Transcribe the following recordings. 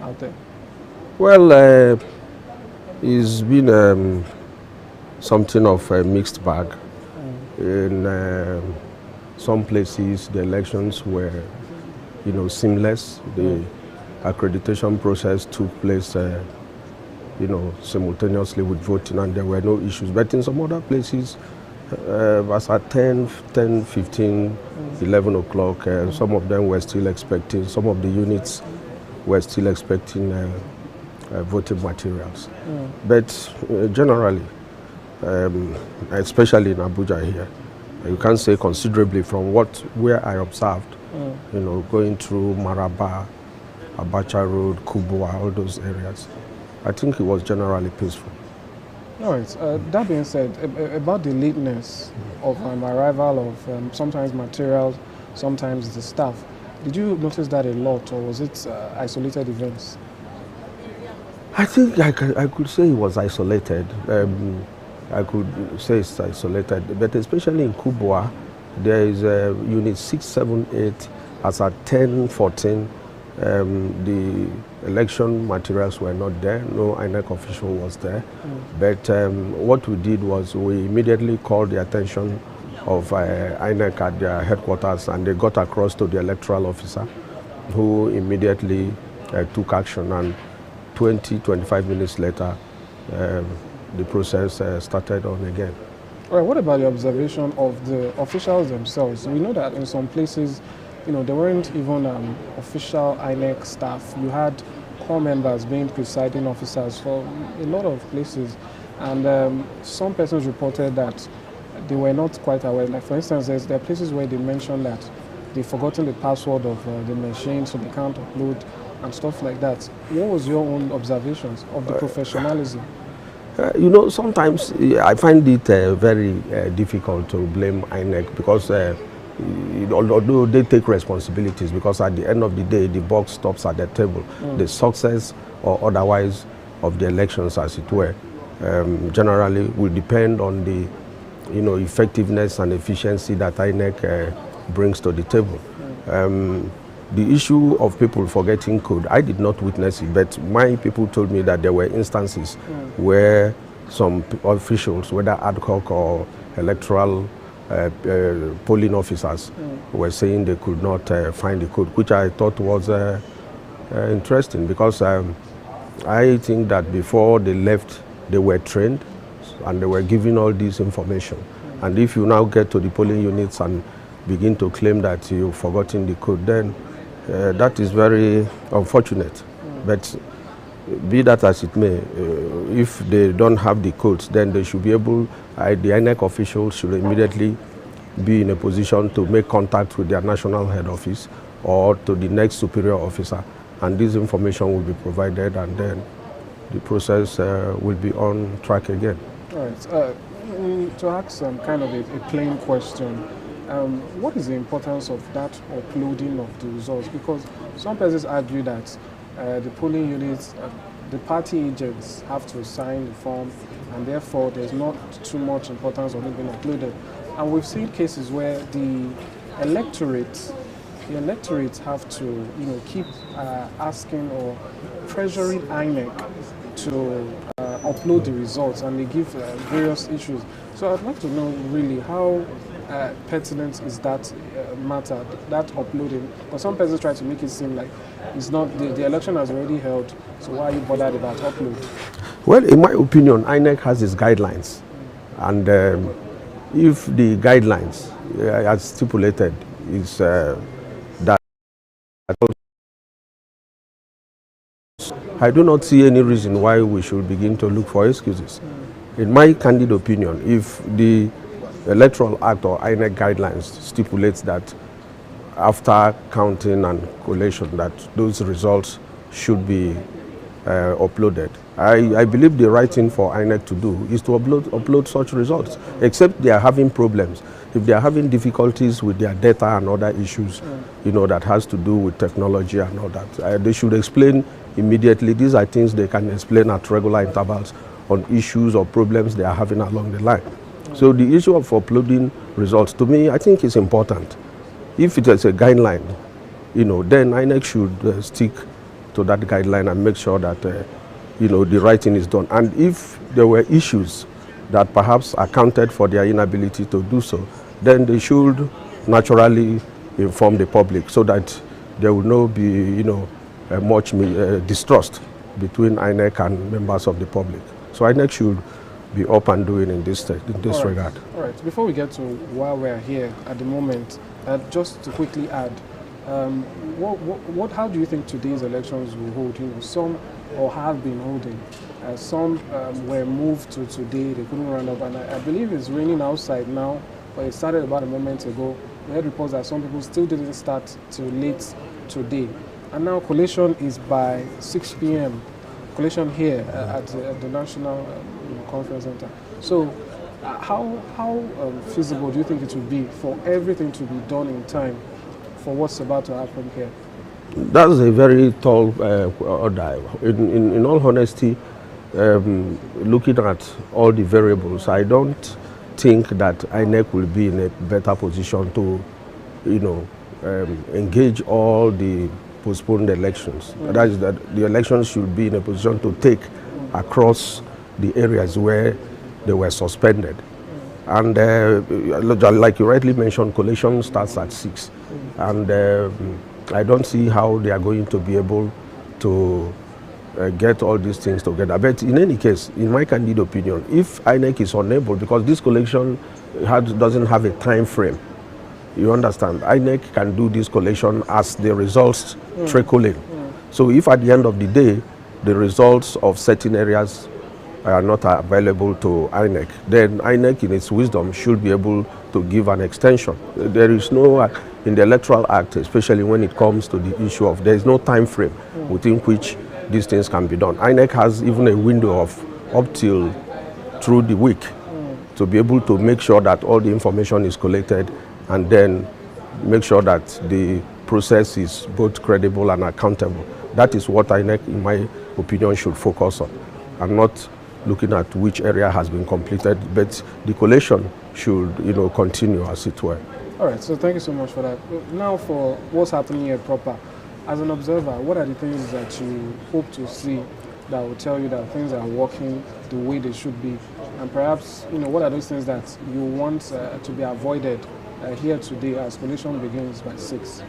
out there? Well, it's been something of a mixed bag. In some places, the elections were, seamless. The accreditation process took place, simultaneously with voting, and there were no issues. But in some other places, as at 10, 15, 11 o'clock, some of them were still expecting, some of the units were still expecting voting materials. But generally, especially in Abuja here, you can say considerably from where I observed, going through Maraba, Abacha Road, Kubwa, all those areas, I think it was generally peaceful. All right. That being said, about the lateness of arrival of sometimes materials, sometimes the staff, did you notice that a lot, or was it isolated events? I think I could say it was isolated. I could say it's isolated, but especially in Kubwa, there is unit 678 as at 10:14. The election materials were not there, no INEC official was there. But what we did was we immediately called the attention of INEC at their headquarters, and they got across to the electoral officer, who immediately took action, and 25 minutes later, the process started on again. All right, what about the observation of the officials themselves? We know that in some places, there weren't even official INEC staff. You had corps members being presiding officers for a lot of places. And some persons reported that they were not quite aware. Like, for instance, there are places where they mentioned that they've forgotten the password of the machine, so they can't upload and stuff like that. What was your own observations of the professionalism? Sometimes I find it very difficult to blame INEC because although they take responsibilities, because at the end of the day, the buck stops at the table. The success or otherwise of the elections, as it were, generally will depend on the effectiveness and efficiency that INEC brings to the table. The issue of people forgetting code, I did not witness it, but my people told me that there were instances where some officials, whether ad hoc or electoral polling officers, were saying they could not find the code, which I thought was interesting, because I think that before they left, they were trained and they were given all this information. And if you now get to the polling units and begin to claim that you've forgotten the code, then that is very unfortunate. But be that as it may, if they don't have the codes, then they should be able, the INEC officials should immediately be in a position to make contact with their national head office or to the next superior officer, and this information will be provided, and then the process will be on track again. All right. To ask kind of a plain question, what is the importance of that uploading of the results? Because some persons argue that the polling units, the party agents have to sign the form, and therefore there's not too much importance of it being uploaded. And we've seen cases where the electorate have to, keep asking or pressuring INEC to upload the results, and they give various issues. So I'd like to know really how pertinent is that matter, that uploading? Because some persons try to make it seem like it's not, the election has already held, so why are you bothered about upload? Well, in my opinion, INEC has its guidelines, and if the guidelines, as stipulated, is that I do not see any reason why we should begin to look for excuses. In my candid opinion, if the Electoral Act or INEC guidelines stipulates that after counting and collation that those results should be uploaded, I believe the right thing for INEC to do is to upload such results, except they are having problems. If they are having difficulties with their data and other issues, that has to do with technology and all that, they should explain immediately. These are things they can explain at regular intervals on issues or problems they are having along the line. So the issue of uploading results, to me, I think is important. If it is a guideline, then INEC should stick to that guideline and make sure that the right thing is done. And if there were issues that perhaps accounted for their inability to do so, then they should naturally inform the public so that there will not be much distrust between INEC and members of the public. So INEC should be up and doing in this regard. All right. Before we get to why we're here at the moment, just to quickly add, how do you think today's elections will hold? Some or have been holding. Some were moved to today. They couldn't run up, and I believe it's raining outside now. But it started about a moment ago. We had reports that some people still didn't start till late today, and now collation is by 6 p.m. Collation here at the National Conference Center. So, how feasible do you think it would be for everything to be done in time for what's about to happen here? That's a very tall order. In all honesty, looking at all the variables, I don't think that INEC will be in a better position to, engage all the postponed elections. That is that the elections should be in a position to take across the areas where they were suspended. And like you rightly mentioned, collation starts at 6. And I don't see how they are going to be able to get all these things together. But in any case, in my candid opinion, if INEC is unable, because this collation doesn't have a time frame, you understand, INEC can do this collation as the results trickle in. So if at the end of the day, the results of certain areas are not available to INEC, then INEC in its wisdom should be able to give an extension. There is no, in the Electoral Act, especially when it comes to the issue of, there is no time frame within which these things can be done. INEC has even a window of up till through the week to be able to make sure that all the information is collected and then make sure that the process is both credible and accountable. That is what INEC, in my opinion, should focus on, and not looking at which area has been completed, but the collation should, continue as it were. All right, so thank you so much for that. Now for what's happening here proper, as an observer, what are the things that you hope to see that will tell you that things are working the way they should be? And perhaps, what are those things that you want to be avoided here today as collation begins by 6?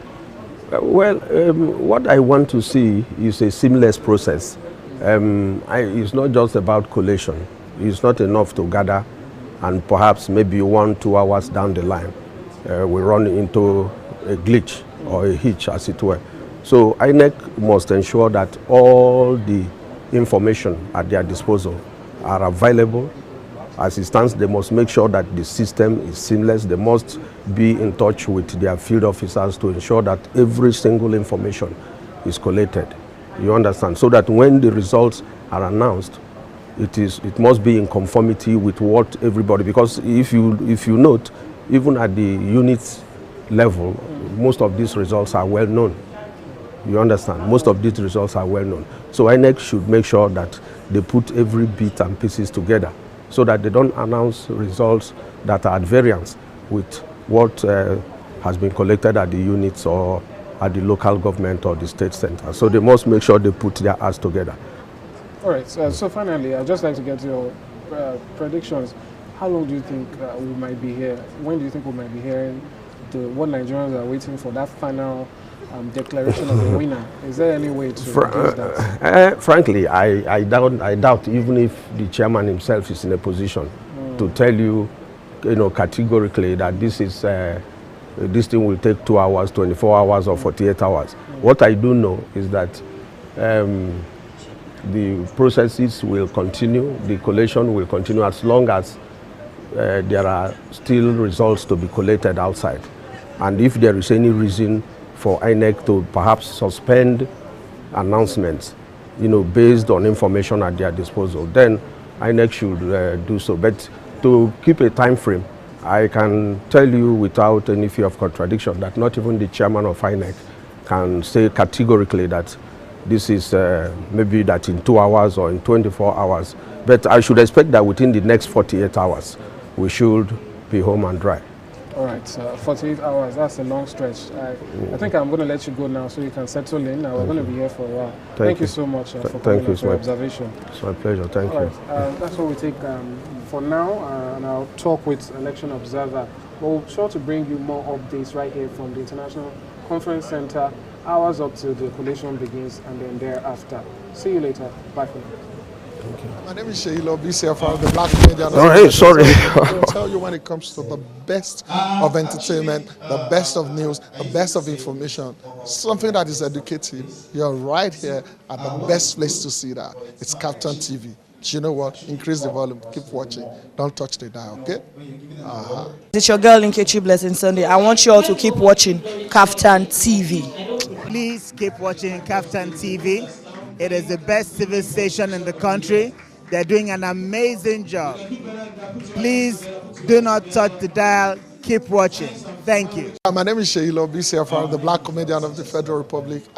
What I want to see is a seamless process. It's not just about collation. It's not enough to gather and perhaps maybe 1-2 hours down the line we run into a glitch or a hitch, as it were. So INEC must ensure that all the information at their disposal are available. As it stands, they must make sure that the system is seamless. They must be in touch with their field officers to ensure that every single information is collated. You understand? So that when the results are announced, it must be in conformity with what everybody, because if you note, even at the unit level, most of these results are well known. You understand? Most of these results are well known. So INEC should make sure that they put every bit and pieces together so that they don't announce results that are at variance with what has been collected at the units or at the local government or the state center. So they must make sure they put their acts together. All right, so finally, I'd just like to get your predictions. How long do you think we might be here? When do you think we might be hearing what Nigerians are waiting for, that final declaration of the winner? Is there any way to do that? Frankly, I doubt even if the chairman himself is in a position to tell you, categorically that this thing will take 2 hours, 24 hours, or 48 hours. What I do know is that the processes will continue, the collation will continue as long as there are still results to be collated outside. And if there is any reason for INEC to perhaps suspend announcements, based on information at their disposal, then INEC should do so. But to keep a time frame, I can tell you without any fear of contradiction that not even the chairman of INEC can say categorically that this is maybe that in 2 hours or in 24 hours. But I should expect that within the next 48 hours, we should be home and dry. All right, 48 hours, that's a long stretch. I think I'm going to let you go now so you can settle in. We're going to be here for a while. Thank you so much for coming on for observation. It's my pleasure. Thank you. Right, that's what we take for now, and I'll talk with Election Observer. We'll be sure to bring you more updates right here from the International Conference Center, hours up till the collation begins, and then thereafter. See you later. Bye for now. Thank you. My name is Sheila BCF, the Black Comedian. Oh, hey, sorry. I'll tell you when it comes to the best of entertainment, the best of news, the best of information, something that is educative. You're right here at the best place to see that. It's KAFTAN TV. You know what? Increase the volume. Keep watching. Don't touch the dial, okay? It's your girl Nkechi Blessing Sunday. I want you all to keep watching KAFTAN TV. Please keep watching KAFTAN TV. It is the best TV station in the country. They're doing an amazing job. Please do not touch the dial. Keep watching. Thank you. My name is Sheila BCF, the Black Comedian of the Federal Republic. I